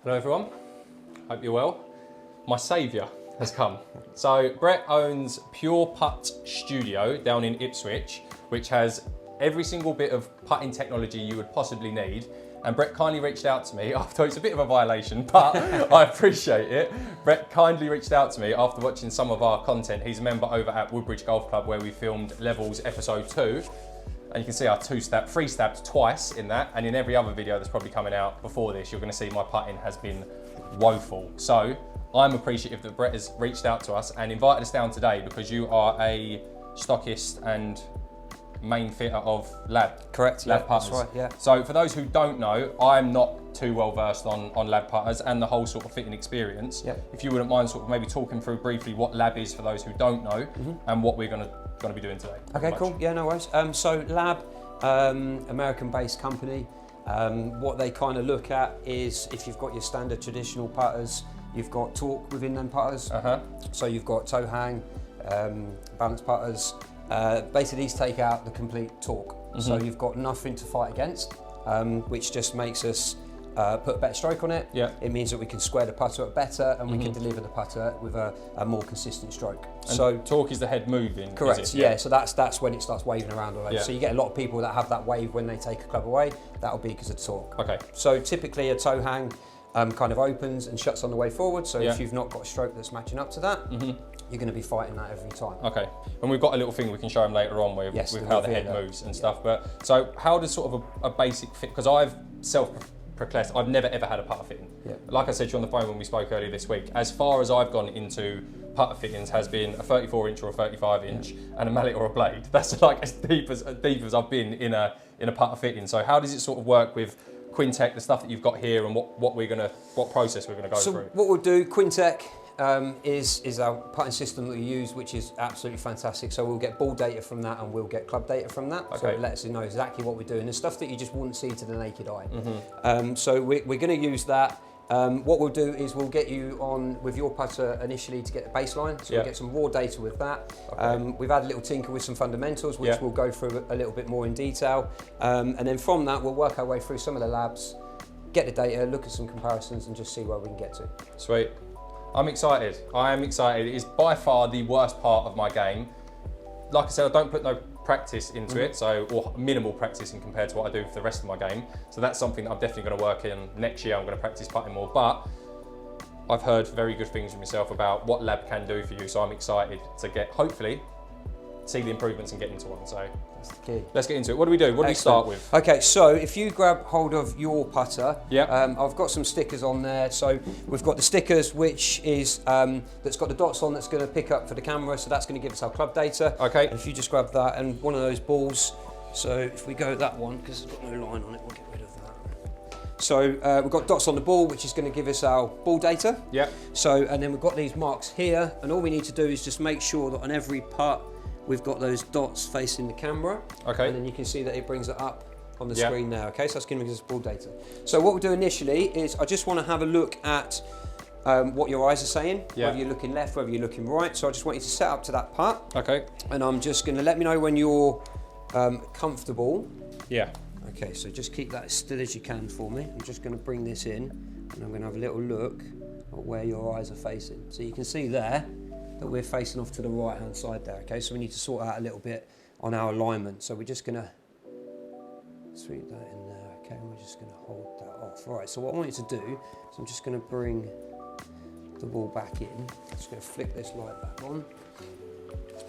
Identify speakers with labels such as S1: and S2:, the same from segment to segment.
S1: Hello everyone, hope you're well. My saviour has come. So Brett owns Pure Putt Studio down in Ipswich, which has every single bit of putting technology you would possibly need. And Brett kindly reached out to me after, it's a bit of a violation, but I appreciate it. Brett kindly reached out to me after watching some of our content. He's a member over at Woodbridge Golf Club where we filmed Levels episode 2. And you can see our free stabs twice in that. And in every other video that's probably coming out before this, you're gonna see my putting has been woeful. So I'm appreciative that Brett has reached out to us and invited us down today because you are a stockist and main fitter of L.A.B.
S2: Correct,
S1: L.A.B. putters.
S2: That's right, yeah.
S1: So for those who don't know, I'm not too well versed on L.A.B. putters and the whole sort of fitting experience.
S2: Yeah.
S1: If you wouldn't mind sort of maybe talking through briefly what L.A.B. is for those who don't know and what we're gonna be doing today.
S2: Okay, cool. Yeah, no worries. So L.A.B, American-based company. What they kind of look at is if you've got your standard traditional putters, you've got torque within them putters. So you've got toe hang, balance putters. Basically, these take out the complete torque. So you've got nothing to fight against, which just makes us put a better stroke on it.
S1: Yeah.
S2: It means that we can square the putter up better and we can deliver the putter with a more consistent stroke.
S1: And
S2: so
S1: torque is the head moving.
S2: correct,
S1: is it?
S2: yeah. So that's when it starts waving around all over.
S1: Yeah.
S2: So you get a lot of people that have that wave when they take a club away. That'll be because of torque.
S1: Okay.
S2: So typically a toe hang kind of opens and shuts on the way forward. So
S1: Yeah.
S2: if you've not got a stroke that's matching up to that, you're going to be fighting that every time.
S1: Okay, and we've got a little thing we can show them later on with
S2: Yes,
S1: how the head
S2: yeah.
S1: moves and stuff. But so how does sort of a basic fit? Because I've self-proclaimed, I've never ever had a putter fitting.
S2: Yeah.
S1: Like I said to you on the phone when we spoke earlier this week, as far as I've gone into putter fittings has been a 34 inch or a 35 inch and a mallet or a blade. That's like as deep as I've been in a putter fitting. So how does it sort of work with Quintec, the stuff that you've got here, and what process we're gonna go
S2: So
S1: through?
S2: what we'll do, Quintec is our putting system that we use, which is absolutely fantastic. So we'll get ball data from that and we'll get club data from that. So
S1: Okay.
S2: it lets us know exactly what we're doing. The stuff that you just wouldn't see to the naked eye. So we're going to use that. What we'll do is we'll get you on with your putter initially to get the baseline. So
S1: Yeah.
S2: we'll get some raw data with that.
S1: Okay.
S2: We've had a little tinker with some fundamentals, which
S1: Yeah.
S2: we'll go through a little bit more in detail. And then from that, we'll work our way through some of the labs, get the data, look at some comparisons and just see where we can get to.
S1: Sweet. I'm excited. I am excited. It is by far the worst part of my game. Like I said, I don't put no practice into it, or minimal practice in compared to what I do for the rest of my game. So that's something that I'm definitely going to work in next year. I'm going to practice putting more, but I've heard very good things from yourself about what L.A.B can do for you. So I'm excited to hopefully see the improvements and get into one. So
S2: That's the key.
S1: let's get into it. What do we do? What do we start with?
S2: Okay, so if you grab hold of your putter,
S1: Yeah.
S2: I've got some stickers on there. So we've got the stickers, which is that's got the dots on. That's going to pick up for the camera. So that's going to give us our club data.
S1: Okay.
S2: And if you just grab that and one of those balls. So if we go that one, because it's got no line on it, we'll get rid of that. So we've got dots on the ball, which is going to give us our ball data.
S1: Yeah.
S2: So and then we've got these marks here, and all we need to do is just make sure that on every putt we've got those dots facing the camera.
S1: Okay.
S2: And then you can see that it brings it up on the
S1: Yeah.
S2: screen now. Okay, so that's going to give us ball data. So what we'll do initially is I just want to have a look at what your eyes are saying,
S1: Yeah.
S2: whether you're looking left, whether you're looking right. So I just want you to set up to that putt,
S1: Okay.
S2: and I'm just going to let me know when you're comfortable.
S1: Yeah.
S2: Okay, so just keep that as still as you can for me. I'm just going to bring this in, and I'm going to have a little look at where your eyes are facing. So you can see there that we're facing off to the right hand side there. Okay, so we need to sort out a little bit on our alignment. So we're just going to sweep that in there. Okay, we're just going to hold that off. All right, so what I want you to do is I'm just going to bring the ball back in. I'm just going to flick this light back on.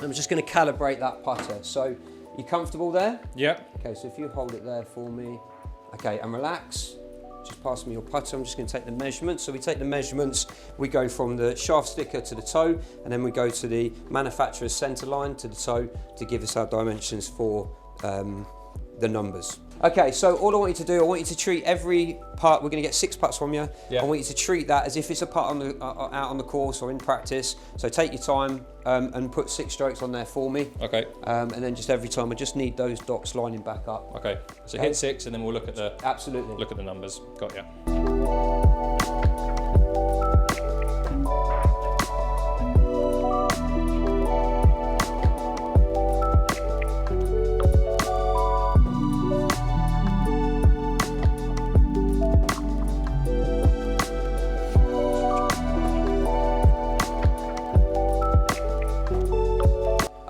S2: I'm just going to calibrate that putter. So you comfortable there?
S1: Yeah.
S2: Okay, so if you hold it there for me. Okay, and relax. Just pass me your putter. I'm just going to take the measurements. So we take the measurements, we go from the shaft sticker to the toe, and then we go to the manufacturer's center line to the toe to give us our dimensions for the numbers. Okay, so all I want you to do, I want you to treat every putt, we're going to get 6 putts from you.
S1: Yeah.
S2: I want you to treat that as if it's a putt on the, out on the course or in practice. So take your time and put 6 strokes on there for me.
S1: Okay.
S2: And then just every time, I just need those dots lining back up.
S1: Okay. So
S2: Okay.
S1: hit 6 and then we'll look at the
S2: Absolutely.
S1: numbers. Got ya.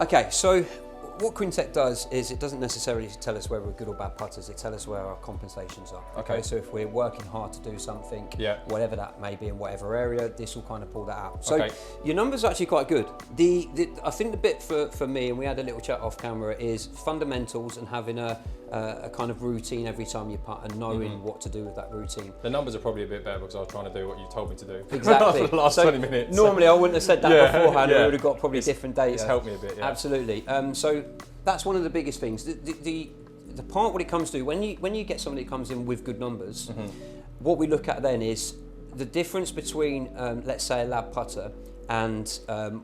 S2: Okay, so what Quintec does is it doesn't necessarily tell us whether we're good or bad putters, it tells us where our compensations are. Okay, so if we're working hard to do something, whatever that may be in whatever area, this will kind of pull that out. So your numbers are actually quite good. I think the bit for me, and we had a little chat off camera, is fundamentals and having a kind of routine every time you putt and knowing what to do with that routine.
S1: The numbers are probably a bit better because I was trying to do what you told me to do.
S2: Exactly.
S1: For the last 20 minutes.
S2: Normally I wouldn't have said that beforehand, we would have got probably different data.
S1: It's helped me a bit,
S2: Absolutely. So that's one of the biggest things. The part when it comes to, when you get somebody that comes in with good numbers, what we look at then is the difference between, let's say, a L.A.B putter and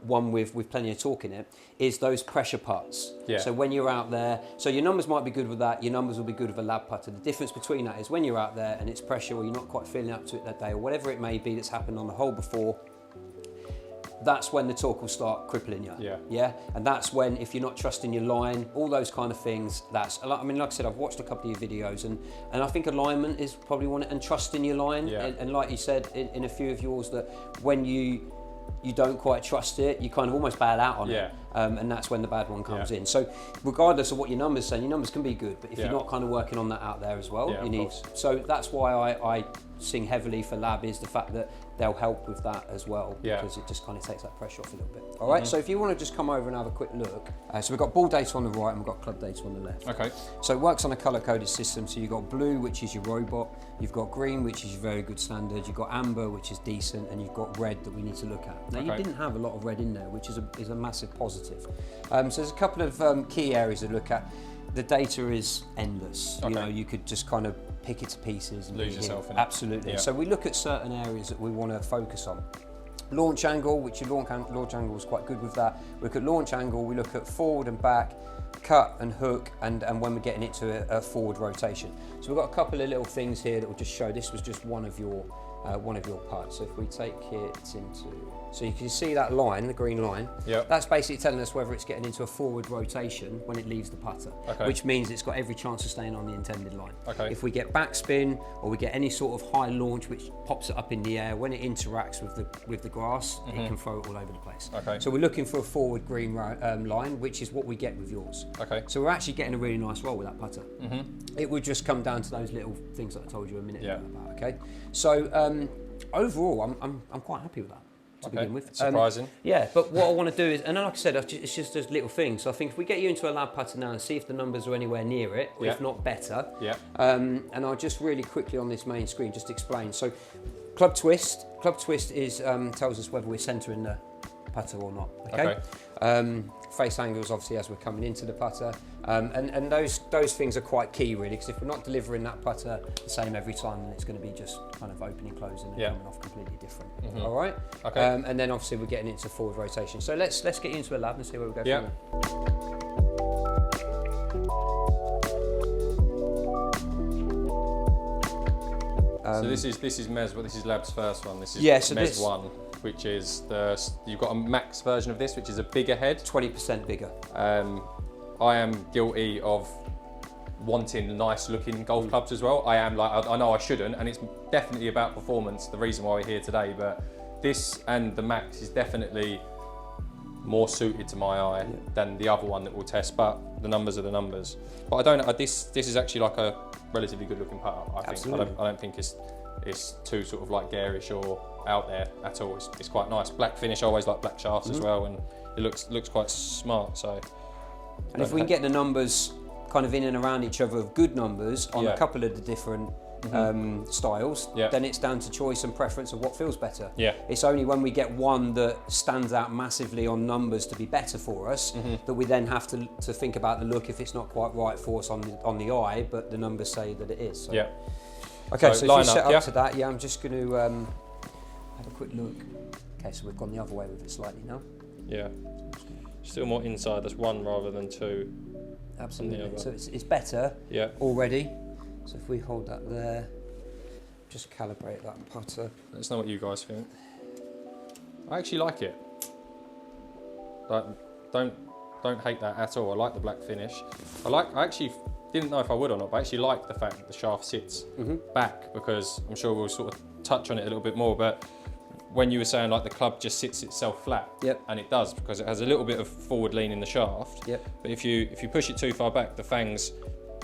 S2: one with plenty of torque in it, is those pressure putts. So when you're out there, so your numbers might be good with that, your numbers will be good with a L.A.B putter. The difference between that is when you're out there and it's pressure or you're not quite feeling up to it that day or whatever it may be that's happened on the hole before, that's when the torque will start crippling you. And that's when, if you're not trusting your line, all those kind of things, I mean, like I said, I've watched a couple of your videos and I think alignment is probably one, and trusting your line. And like you said in a few of yours, that when you don't quite trust it, you kind of almost bail out on it. And that's when the bad one comes in. So regardless of what your numbers say, your numbers can be good, but if you're not kind of working on that out there as well, you need. So that's why I sing heavily for L.A.B is the fact that they'll help with that as well, because it just kind of takes that pressure off a little bit. All right, so if you want to just come over and have a quick look. So we've got ball data on the right and we've got club data on the left.
S1: Okay.
S2: So it works on a color-coded system. So you've got blue, which is your robot. You've got green, which is your very good standard. You've got amber, which is decent, and you've got red that we need to look at. Now you didn't have a lot of red in there, which is a massive positive. So there's a couple of key areas to look at. The data is endless. You know, you could just kind of pick it to pieces and
S1: lose yourself in it.
S2: Absolutely. So we look at certain areas that we want to focus on. Launch angle, which your launch angle is quite good with that. We look at launch angle, we look at forward and back, cut and hook, and when we're getting into a forward rotation. So we've got a couple of little things here that will just show. This was just one of your putts. So if we take it into, so you can see that line, the green line. That's basically telling us whether it's getting into a forward rotation when it leaves the putter, which means it's got every chance of staying on the intended line. If we get backspin or we get any sort of high launch which pops it up in the air, when it interacts with the grass, it can throw it all over the place. So we're looking for a forward green line, which is what we get with yours. So we're actually getting a really nice roll with that putter. It would just come down to those little things that I told you a minute ago about. Okay, so overall, I'm quite happy with that. To begin with.
S1: Surprising.
S2: But what I want to do is, and like I said, it's just those little things. So I think if we get you into a L.A.B putter now and see if the numbers are anywhere near it, or if not better. And I'll just really quickly on this main screen just explain. So club twist is tells us whether we're centering the putter or not. Face angles, obviously, as we're coming into the putter, and those things are quite key, really, because if we're not delivering that putter the same every time, then it's going to be just kind of opening, closing, and coming off completely different. All right. And then obviously we're getting into forward rotation. So let's get you into a L.A.B and see where we go from there.
S1: So this is Mezz, but this is L.A.B's first one. This is Mezz 1, which is you've got a max version of this, which is a bigger head.
S2: 20% bigger.
S1: I am guilty of wanting nice looking golf clubs as well. I am I know I shouldn't, and it's definitely about performance, the reason why we're here today, but this and the Max is definitely more suited to my eye than the other one that we'll test, but the numbers are the numbers. But I don't, this is actually like a relatively good looking putt, I think. I don't think it's too sort of like garish or out there at all. It's quite nice. Black finish, I always like black shafts as well, and it looks quite smart. So,
S2: and if we can get the numbers kind of in and around each other of good numbers on a couple of the different styles, then it's down to choice and preference of what feels better. It's only when we get one that stands out massively on numbers to be better for us that we then have to think about the look if it's not quite right for us on the eye, but the numbers say that it is. So. Okay, so if you set up to that, I'm just going to have a quick look. Okay, so we've gone the other way with it slightly now.
S1: Still more inside, that's one rather than two.
S2: Absolutely, so it's better already. So if we hold that there, just calibrate that putter.
S1: Let us know what you guys think. I actually like it. Like, don't hate that at all. I like the black finish. I actually didn't know if I would or not, but I actually like the fact that the shaft sits back, because I'm sure we'll sort of touch on it a little bit more, but when you were saying like the club just sits itself flat.
S2: Yep.
S1: And it does, because it has a little bit of forward lean in the shaft.
S2: Yep.
S1: But if you push it too far back, the fangs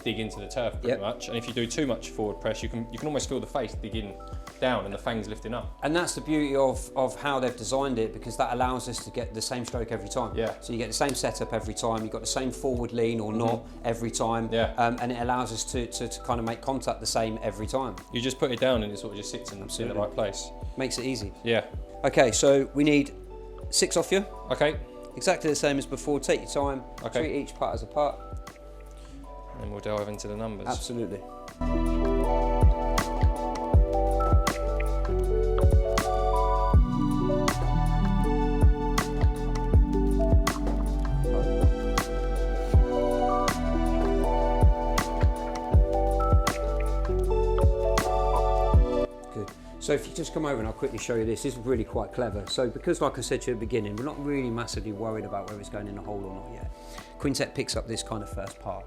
S1: dig into the turf pretty
S2: Yep.
S1: much. And if you do too much forward press, you can almost feel the face digging down and the fangs lifting up.
S2: And that's the beauty of how they've designed it, because that allows us to get the same stroke every time.
S1: Yeah.
S2: So you get the same setup every time, you've got the same forward lean or not every time.
S1: Yeah.
S2: And it allows us to kind of make contact the same every time.
S1: You just put it down and it sort of just sits in the right place.
S2: Makes it easy.
S1: Yeah.
S2: Okay, so we need 6 off you.
S1: Okay.
S2: Exactly the same as before. Take your time.
S1: Okay.
S2: Treat each putt as a putt.
S1: And we'll delve into the numbers.
S2: Absolutely. So if you just come over and I'll quickly show you this is really quite clever. So because like I said to you at the beginning, we're not really massively worried about whether it's going in a hole or not yet. Quintet picks up this kind of first part.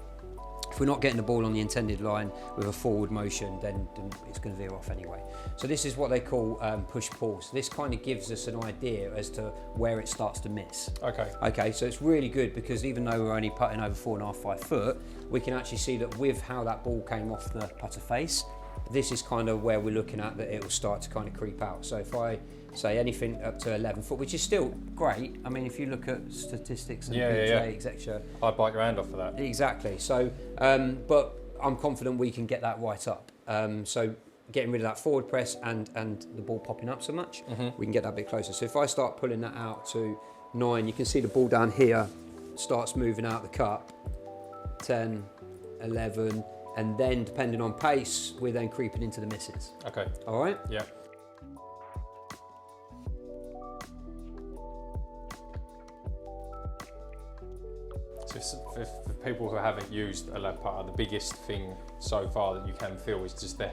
S2: If we're not getting the ball on the intended line with a forward motion, then it's going to veer off anyway. So this is what they call push-pull. So this kind of gives us an idea as to where it starts to miss.
S1: Okay.
S2: Okay, so it's really good because even though we're only putting over 4.5, 5 foot, we can actually see that with how that ball came off the putter face, this is kind of where we're looking at that it will start to kind of creep out. So if I say anything up to 11 foot, which is still great. I mean, if you look at statistics and etc.
S1: I'd bite your hand off for that.
S2: Exactly. So, but I'm confident we can get that right up. So getting rid of that forward press and the ball popping up so much, we can get that a bit closer. So if I start pulling that out to 9, you can see the ball down here starts moving out the cup. 10, 11. And then, depending on pace, we're then creeping into the misses.
S1: Okay.
S2: All right?
S1: Yeah. So for people who haven't used a L.A.B putter, the biggest thing so far that you can feel is just the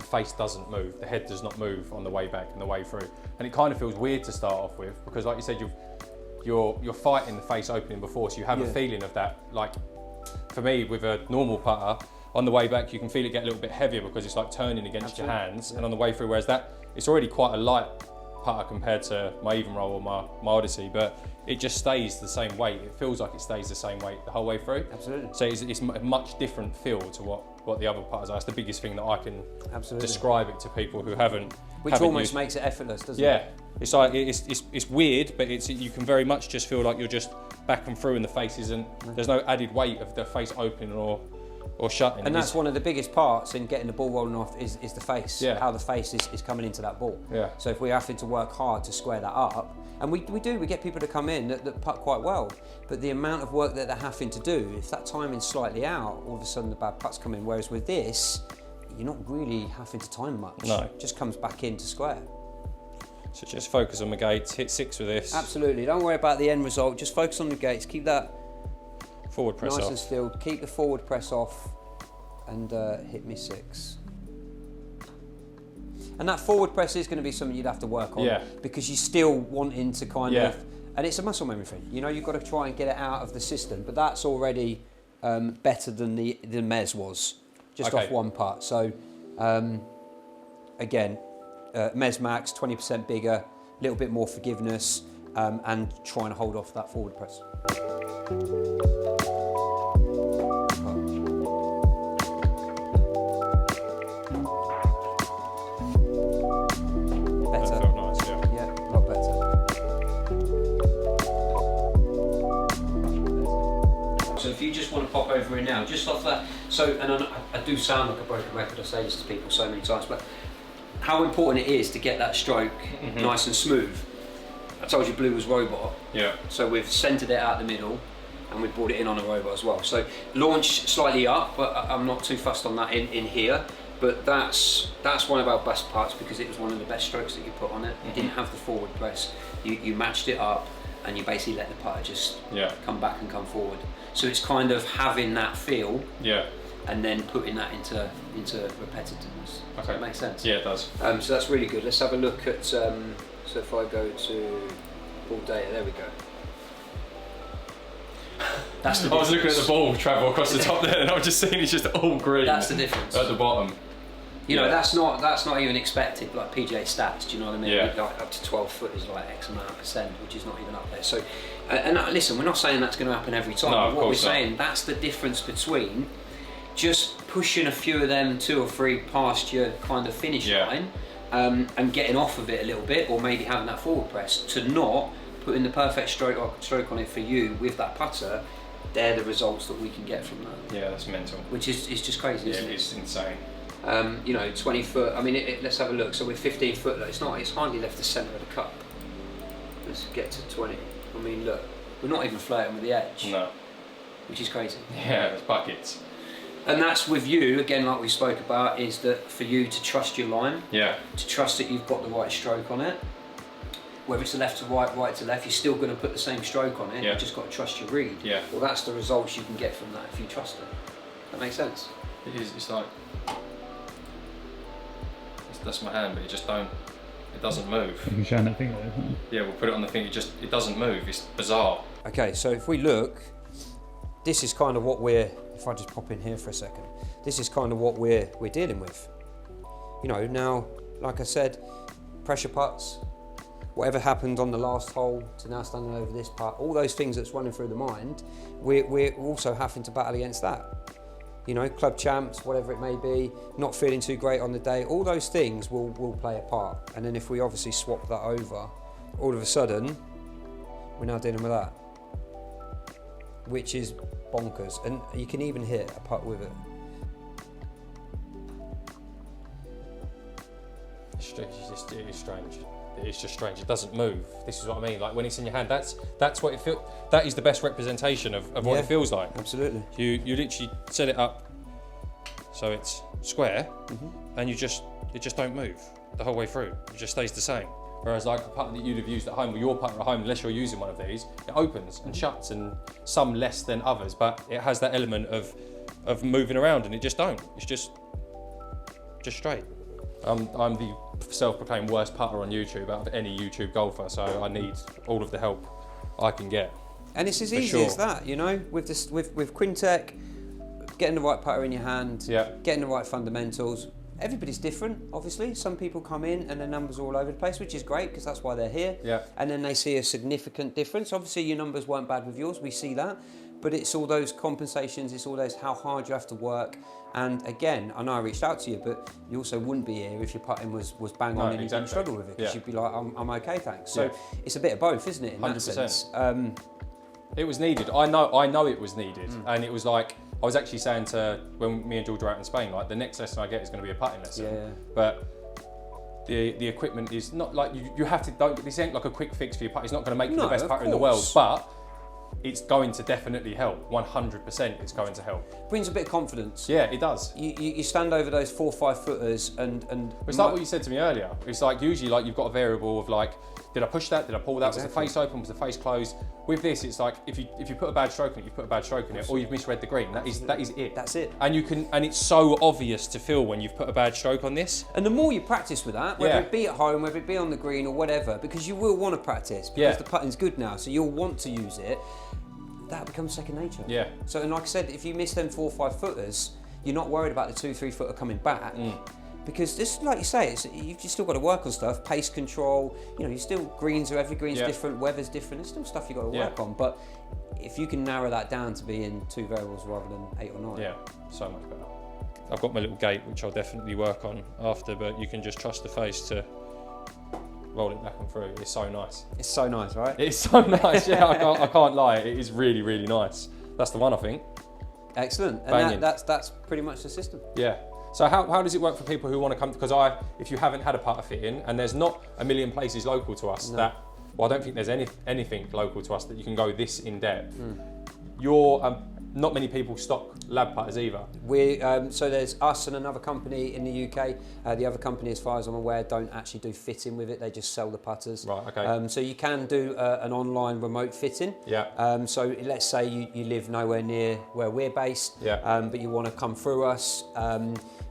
S1: face doesn't move, the head does not move on the way back and the way through. And it kind of feels weird to start off with because, like you said, you're fighting the face opening before, so you have a feeling of that. Like, for me, with a normal putter, on the way back, you can feel it get a little bit heavier because it's like turning against your hands, and on the way through, whereas that, it's already quite a light putter compared to my even roll or my Odyssey, but it just stays the same weight. It feels like it stays the same weight the whole way through.
S2: Absolutely.
S1: So it's a much different feel to what the other putters are. That's the biggest thing that I can describe it to people who haven't.
S2: Which almost makes it effortless, doesn't it?
S1: Yeah, it's like it's weird, but you can very much just feel like you're just back and through, and the face isn't. There's no added weight of the face opening or shutting.
S2: And that's one of the biggest parts in getting the ball rolling off is the face.
S1: Yeah.
S2: How the face is coming into that ball.
S1: Yeah.
S2: So if we're having to work hard to square that up, and we get people to come in that putt quite well, but the amount of work that they're having to do, if that timing's slightly out, all of a sudden the bad putts come in. Whereas with this, you're not really having to time much.
S1: No.
S2: It just comes back into square.
S1: So just focus on the gates, hit 6 with this.
S2: Absolutely. Don't worry about the end result. Just focus on the gates. Keep that
S1: Forward press
S2: nice
S1: off.
S2: and still. Keep the forward press off and hit me 6. And that forward press is going to be something you'd have to work on because you're still wanting to kind of, and it's a muscle memory thing. You know, you've got to try and get it out of the system, but that's already better than the Mezz was, just off one putt. So again, Mezz Max, 20% bigger, a little bit more forgiveness, and trying to hold off that forward press.
S1: That felt nice, yeah.
S2: Yeah, a lot better. So if you just want to pop over in now, just off that. So, and I do sound like a broken record, I say this to people so many times, but how important it is to get that stroke nice and smooth. I told you blue was robot.
S1: Yeah.
S2: So we've centered it out the middle and we've brought it in on a robot as well. So launch slightly up, but I'm not too fussed on that in here. But that's one of our best parts because it was one of the best strokes that you put on it. You didn't have the forward press. You matched it up and you basically let the putter just come back and come forward. So it's kind of having that feel and then putting that into repetitiveness. Okay. Does that make sense?
S1: Yeah, it does.
S2: So that's really good. Let's have a look at, so if I go to ball data, there we go. That's the
S1: I was looking at the ball travel across the top there and I was just seeing it's just all green.
S2: That's the difference.
S1: At the bottom.
S2: You know, that's not even expected, like PGA stats, do you know what I mean?
S1: Yeah.
S2: Like up to 12 foot is like X amount of percent, which is not even up there. So, and listen, we're not saying that's going to happen every time,
S1: No,
S2: but what we're saying, that's the difference between just pushing a few of them 2 or 3 past your kind of finish line, and getting off of it a little bit, or maybe having that forward press, to not putting the perfect stroke on it for you with that putter. They're the results that we can get from that.
S1: Yeah, that's mental.
S2: Which is just crazy, isn't it?
S1: It's insane.
S2: You know, 20 foot, I mean, let's have a look. So we're 15 foot, it's hardly left the centre of the cup. Let's get to 20. I mean, look, we're not even flirting with the edge.
S1: No.
S2: Which is crazy.
S1: Yeah, it's buckets.
S2: And that's with you, again, like we spoke about, is that for you to trust your line.
S1: Yeah.
S2: To trust that you've got the right stroke on it. Whether it's a left to right, right to left, you're still going to put the same stroke on it.
S1: Yeah.
S2: You've just got to trust your read.
S1: Yeah.
S2: Well, that's the results you can get from that if you trust it. That makes sense?
S1: It is, it's like, that's my hand, but it doesn't move.
S3: You can show that thing there, isn't it?
S1: Yeah, we'll put it on the thing, it doesn't move, it's bizarre.
S2: Okay, so if we look, this is kind of what if I just pop in here for a second, this is kind of what we're dealing with. You know, now, like I said, pressure putts, whatever happened on the last hole to now standing over this putt, all those things that's running through the mind, we're also having to battle against that. You know, club champs, whatever it may be, not feeling too great on the day, all those things will play a part. And then if we obviously swap that over, all of a sudden, we're now dealing with that, which is bonkers. And you can even hit a putt with it.
S1: It is strange. It's just strange. It doesn't move. This is what I mean. Like when it's in your hand, that's what it feels. That is the best representation of what it feels like.
S2: Absolutely.
S1: You literally set it up so it's square, and it just don't move the whole way through. It just stays the same. Whereas like a putter that you'd have used at home, or your putter at home, unless you're using one of these, it opens and shuts, and some less than others, but it has that element of moving around, and it just don't. It's just straight. I'm the self-proclaimed worst putter on YouTube out of any YouTube golfer, so I need all of the help I can get.
S2: And it's as easy as that, you know, with Quintec, getting the right putter in your hand, getting the right fundamentals. Everybody's different, obviously. Some people come in and their numbers are all over the place, which is great because that's why they're here.
S1: Yeah.
S2: And then they see a significant difference. Obviously, your numbers weren't bad with yours, we see that. But it's all those compensations, it's all those how hard you have to work. And again, I know I reached out to you, but you also wouldn't be here if your putting was bang on and you didn't struggle with it, because you'd be like, I'm okay, thanks. So it's a bit of both, isn't it, in 100%. That sense?
S1: It was needed. I know it was needed. And it was like, I was actually saying to, when me and George were out in Spain, like the next lesson I get is going to be a putting lesson.
S2: Yeah.
S1: But the equipment is not like, you have to, this ain't like a quick fix for your putt. It's not going to make you the best putter in the world, but it's going to definitely help. 100% it's going to help.
S2: Brings a bit of confidence.
S1: Yeah, it does.
S2: You stand over those 4 or 5 footers and
S1: it's like what you said to me earlier. It's like usually like you've got a variable of like, did I push that? Did I pull that?
S2: Exactly.
S1: Was the face open? Was the face closed? With this, it's like if you put a bad stroke in it, you put a bad stroke in it, or you've misread the green. That is it.
S2: That's it.
S1: And it's so obvious to feel when you've put a bad stroke on this.
S2: And the more you practice with that, whether it be at home, whether it be on the green or whatever, because you will want to practice because the putting's good now, so you'll want to use it. That becomes second nature.
S1: Yeah.
S2: So, and like I said, if you miss them 4 or 5 footers, you're not worried about the 2 or 3 footer coming back. Because this, like you say, you've just still got to work on stuff, pace control, you know, every green's different, weather's different, there's still stuff you've got to work on. But if you can narrow that down to being 2 variables rather than 8 or 9.
S1: Yeah, so much better. I've got my little gate, which I'll definitely work on after, but you can just trust the face to roll it back and through. It's so nice.
S2: It's so nice, right?
S1: It's so nice, yeah, I can't lie. It is really, really nice. That's the one, I think.
S2: Excellent. And that's pretty much the system.
S1: Yeah. So how does it work for people who want to come? Because if you haven't had a putter fit in, and there's not a million places local to us I don't think there's anything local to us that you can go this in depth. Not many people stock L.A.B putters either.
S2: So there's us and another company in the UK. The other company, as far as I'm aware, don't actually do fitting with it. They just sell the putters.
S1: Right, okay.
S2: So you can do an online remote fitting.
S1: Yeah.
S2: So let's say you live nowhere near where we're based, but you want to come through us.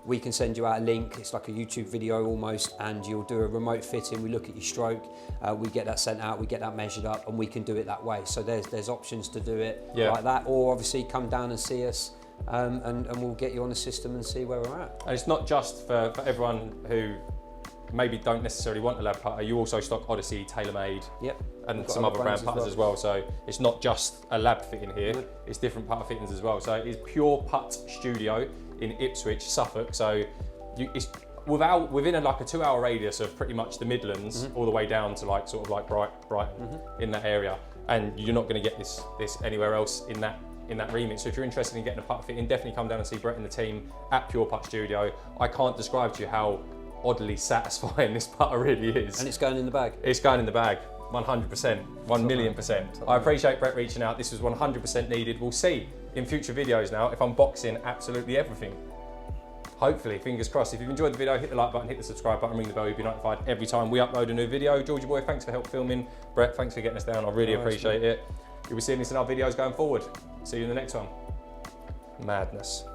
S2: We can send you out a link. It's like a YouTube video almost, and you'll do a remote fitting. We look at your stroke, we get that sent out, we get that measured up, and we can do it that way. So there's options to do it like that, or obviously come down and see us and we'll get you on the system and see where we're at.
S1: And it's not just for everyone who maybe don't necessarily want a L.A.B putter. You also stock Odyssey, TaylorMade,
S2: Yep.
S1: and some other brand putters as well. So it's not just a L.A.B fitting here, it's different putter fittings as well. So it is Pure Putt Studio in Ipswich, Suffolk. So it's within like a 2-hour radius of pretty much the Midlands, all the way down to like sort of like Brighton in that area. And you're not going to get this anywhere else in that remit. So if you're interested in getting a putter fitting, definitely come down and see Brett and the team at Pure Putt Studio. I can't describe to you how oddly satisfying this putter really is.
S2: And it's going in the bag.
S1: It's going in the bag, 100%, 1,000,000%. I appreciate Brett reaching out. This was 100% needed. We'll see in future videos now if I'm boxing absolutely everything. Hopefully, fingers crossed. If you've enjoyed the video, hit the like button, hit the subscribe button, ring the bell, you'll be notified every time we upload a new video. Georgie boy, thanks for help filming. Brett, thanks for getting us down. I really appreciate it. You'll be seeing this in our videos going forward. See you in the next one. Madness.